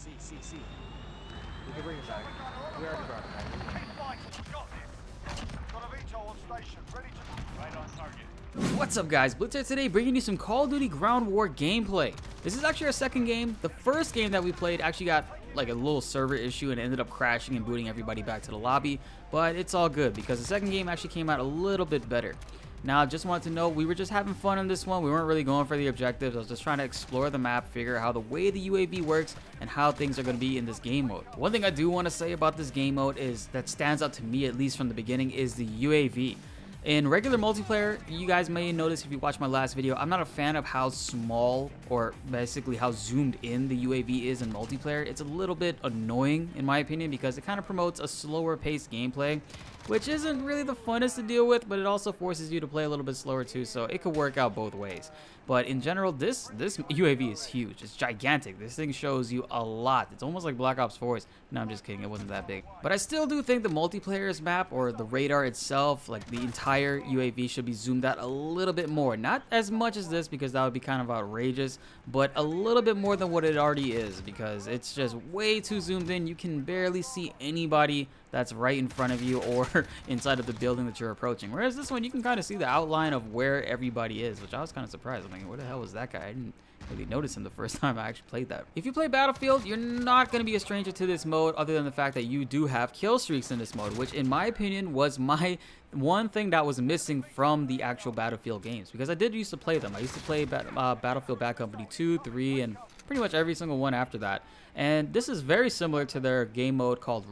C. We can bring it back. We already brought it back. Keep fighting, we got this. Got a VTOL on station, ready to... Right on target. What's up guys, BltzZ today bringing you some Call of Duty Ground War gameplay. This is actually our second game. The first game that we played actually got like a little server issue and ended up crashing and booting everybody back to the lobby, but it's all good because the second game actually came out a little bit better. Now, just wanted to know, we were just having fun on this one. We weren't really going for the objectives. I was just trying to explore the map, figure out how the way the UAV works and how things are going to be in this game mode. One thing I do want to say about this game mode is that stands out to me, at least from the beginning, is the UAV. In regular multiplayer, you guys may notice if you watch my last video, I'm not a fan of how small or basically how zoomed in the UAV is in multiplayer. It's a little bit annoying in my opinion because it kind of promotes a slower paced gameplay, which isn't really the funnest to deal with, but it also forces you to play a little bit slower too, so it could work out both ways. But in general, this UAV is huge. It's gigantic. This thing shows you a lot. It's almost like Black Ops 4's. No, I'm just kidding. It wasn't that big. But I still do think the multiplayer's map or the radar itself, like the entire UAV, should be zoomed out a little bit more. Not as much as this because that would be kind of outrageous, but a little bit more than what it already is because it's just way too zoomed in. You can barely see anybody that's right in front of you or inside of the building that you're approaching. Whereas this one, you can kind of see the outline of where everybody is, which I was kind of surprised. I'm thinking, where the hell was that guy? I didn't really notice him the first time I actually played that. If you play Battlefield, you're not going to be a stranger to this mode other than the fact that you do have kill streaks in this mode, which in my opinion was my one thing that was missing from the actual Battlefield games, because I did used to play them. I used to play Battlefield Bad Company 2, 3, and pretty much every single one after that. And this is very similar to their game mode called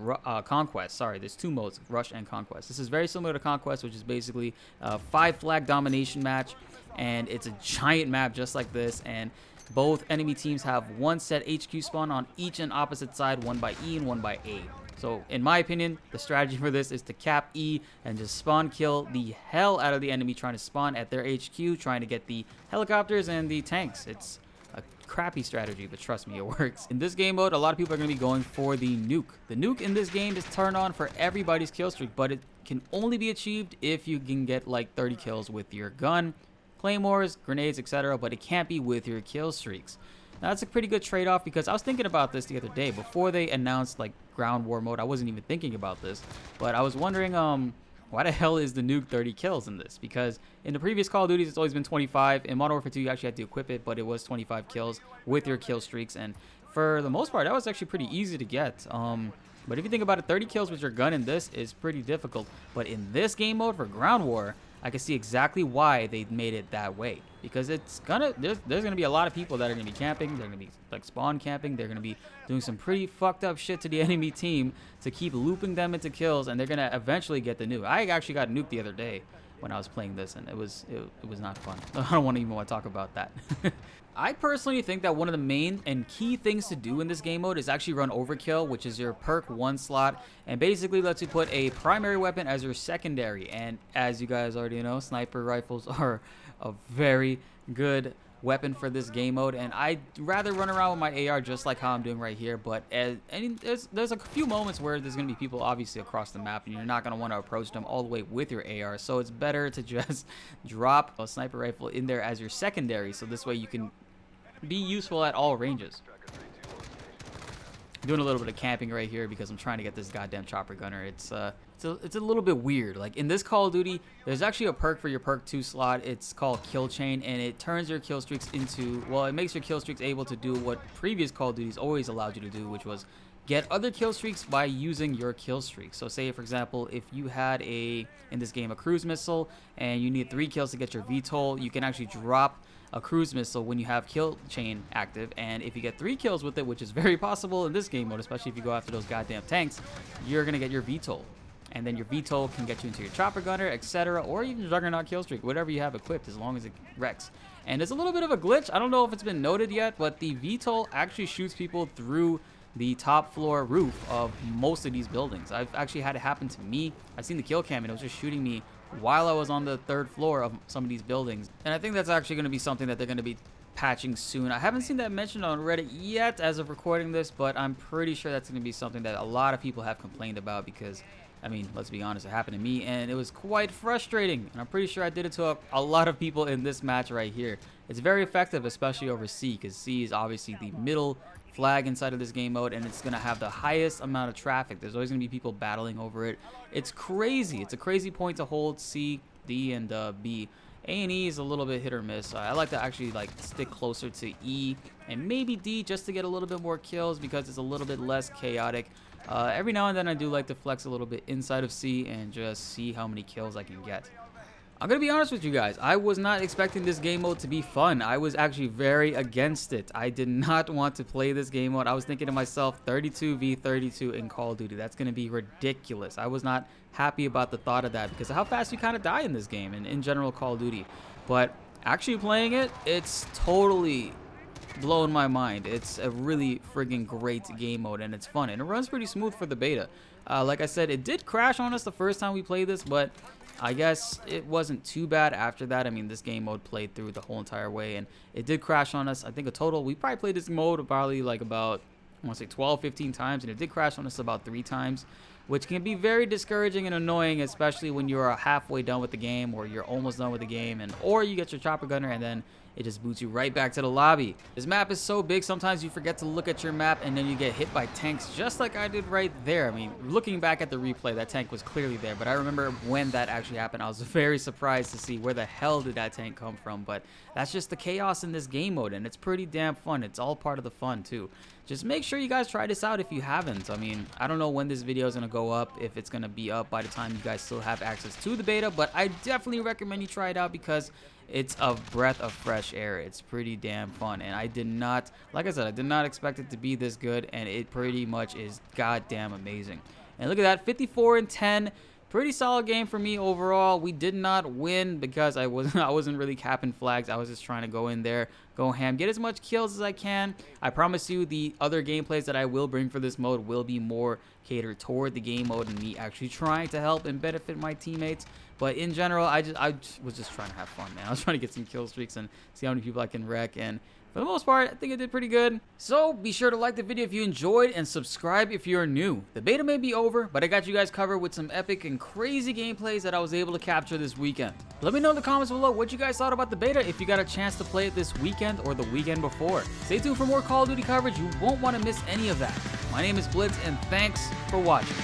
Conquest. Sorry, there's two modes, Rush and Conquest. This is very similar to Conquest, which is basically a 5-flag domination match, and it's a giant map just like this, and both enemy teams have one set HQ spawn on each and opposite side, one by E and one by A. So in my opinion, the strategy for this is to cap E and just spawn kill the hell out of the enemy trying to spawn at their HQ, trying to get the helicopters and the tanks. It's a crappy strategy, but trust me, it works. In this game mode, a lot of people are going to be going for the nuke. The nuke in this game is turned on for everybody's kill streak, but it can only be achieved if you can get like 30 kills with your gun, claymores, grenades, etc., but it can't be with your kill streaks. Now, that's a pretty good trade-off because I was thinking about this the other day. Before they announced like Ground War mode, I wasn't even thinking about this, but I was wondering why the hell is the nuke 30 kills in this? Because in the previous Call of Duties, it's always been 25. In Modern Warfare 2, you actually had to equip it, but it was 25 kills with your kill streaks. And for the most part, that was actually pretty easy to get. But if you think about it, 30 kills with your gun in this is pretty difficult. But in this game mode for Ground War, I can see exactly why they made it that way. Because it's there's gonna be a lot of people that are gonna be camping. They're gonna be like spawn camping. They're gonna be doing some pretty fucked up shit to the enemy team to keep looping them into kills, and they're gonna eventually get the nuke. I actually got nuked the other day when I was playing this, and it was not fun. I don't even want to talk about that. I personally think that one of the main and key things to do in this game mode is actually run overkill, which is your perk 1 slot, and basically lets you put a primary weapon as your secondary. And as you guys already know, sniper rifles are a very good weapon for this game mode, and I'd rather run around with my AR just like how I'm doing right here. But there's a few moments where there's gonna be people obviously across the map, and you're not gonna want to approach them all the way with your AR, so it's better to just drop a sniper rifle in there as your secondary, so this way you can be useful at all ranges. I'm doing a little bit of camping right here because I'm trying to get this goddamn chopper gunner. It's a little bit weird. Like in this Call of Duty, there's actually a perk for your perk 2 slot. It's called Kill Chain, and it turns your kill streaks into, well, it makes your kill streaks able to do what previous Call of Duties always allowed you to do, which was get other kill streaks by using your kill streak. So say, for example, if you had in this game, a cruise missile, and you need 3 kills to get your VTOL, you can actually drop a cruise missile when you have kill chain active, and if you get 3 kills with it, which is very possible in this game mode, especially if you go after those goddamn tanks, you're gonna get your VTOL, and then your VTOL can get you into your chopper gunner, etc., or even Juggernaut kill streak, whatever you have equipped, as long as it wrecks. And there's a little bit of a glitch. I don't know if it's been noted yet, but the VTOL actually shoots people through the top floor roof of most of these buildings. I've actually had it happen to me. I've seen the kill cam, and it was just shooting me while I was on the 3rd floor of some of these buildings. And I think that's actually going to be something that they're going to be patching soon. I haven't seen that mentioned on Reddit yet as of recording this, but I'm pretty sure that's going to be something that a lot of people have complained about because, I mean, let's be honest, it happened to me, and it was quite frustrating. And I'm pretty sure I did it to a lot of people in this match right here. It's very effective, especially over C, because C is obviously the middle flag inside of this game mode, and it's going to have the highest amount of traffic. There's always going to be people battling over it. It's crazy. It's a crazy point to hold C, D, and B. A and E is a little bit hit or miss. I like to actually like stick closer to E and maybe D just to get a little bit more kills because it's a little bit less chaotic. Every now and then I do like to flex a little bit inside of C and just see how many kills I can get. I'm going to be honest with you guys. I was not expecting this game mode to be fun. I was actually very against it. I did not want to play this game mode. I was thinking to myself, 32v32 in Call of Duty. That's going to be ridiculous. I was not happy about the thought of that because of how fast you kind of die in this game and in general Call of Duty. But actually playing it, it's totally blowing my mind. It's a really friggin' great game mode and it's fun. And it runs pretty smooth for the beta. Like I said, it did crash on us the first time we played this, but I guess it wasn't too bad after that. I mean, this game mode played through the whole entire way, and it did crash on us. I think a total, we probably played this mode probably like about, I want to say 12, 15 times, and it did crash on us about 3 times, which can be very discouraging and annoying, especially when you're halfway done with the game or you're almost done with the game, and or you get your chopper gunner and then it just boots you right back to the lobby. This map is so big, sometimes you forget to look at your map and then you get hit by tanks just like I did right there. I mean, looking back at the replay, that tank was clearly there, but I remember when that actually happened, I was very surprised to see where the hell did that tank come from, but that's just the chaos in this game mode, and it's pretty damn fun. It's all part of the fun, too. Just make sure you guys try this out if you haven't. I mean, I don't know when this video is going to go up, if it's going to be up by the time you guys still have access to the beta, but I definitely recommend you try it out because it's a breath of fresh air. It's pretty damn fun, and I did not, like I said, I did not expect it to be this good, and it pretty much is goddamn amazing. And look at that, 54-10. Pretty solid game for me overall. We did not win because I wasn't really capping flags. I was just trying to go in there, go ham, get as much kills as I can. I promise you the other gameplays that I will bring for this mode will be more catered toward the game mode and me actually trying to help and benefit my teammates. But in general, I was just trying to have fun, man. I was trying to get some kill streaks and see how many people I can wreck, and for the most part, I think I did pretty good. So be sure to like the video if you enjoyed and subscribe if you're new. The beta may be over, but I got you guys covered with some epic and crazy gameplays that I was able to capture this weekend. Let me know in the comments below what you guys thought about the beta if you got a chance to play it this weekend or the weekend before. Stay tuned for more Call of Duty coverage. You won't want to miss any of that. My name is Blitz, and thanks for watching.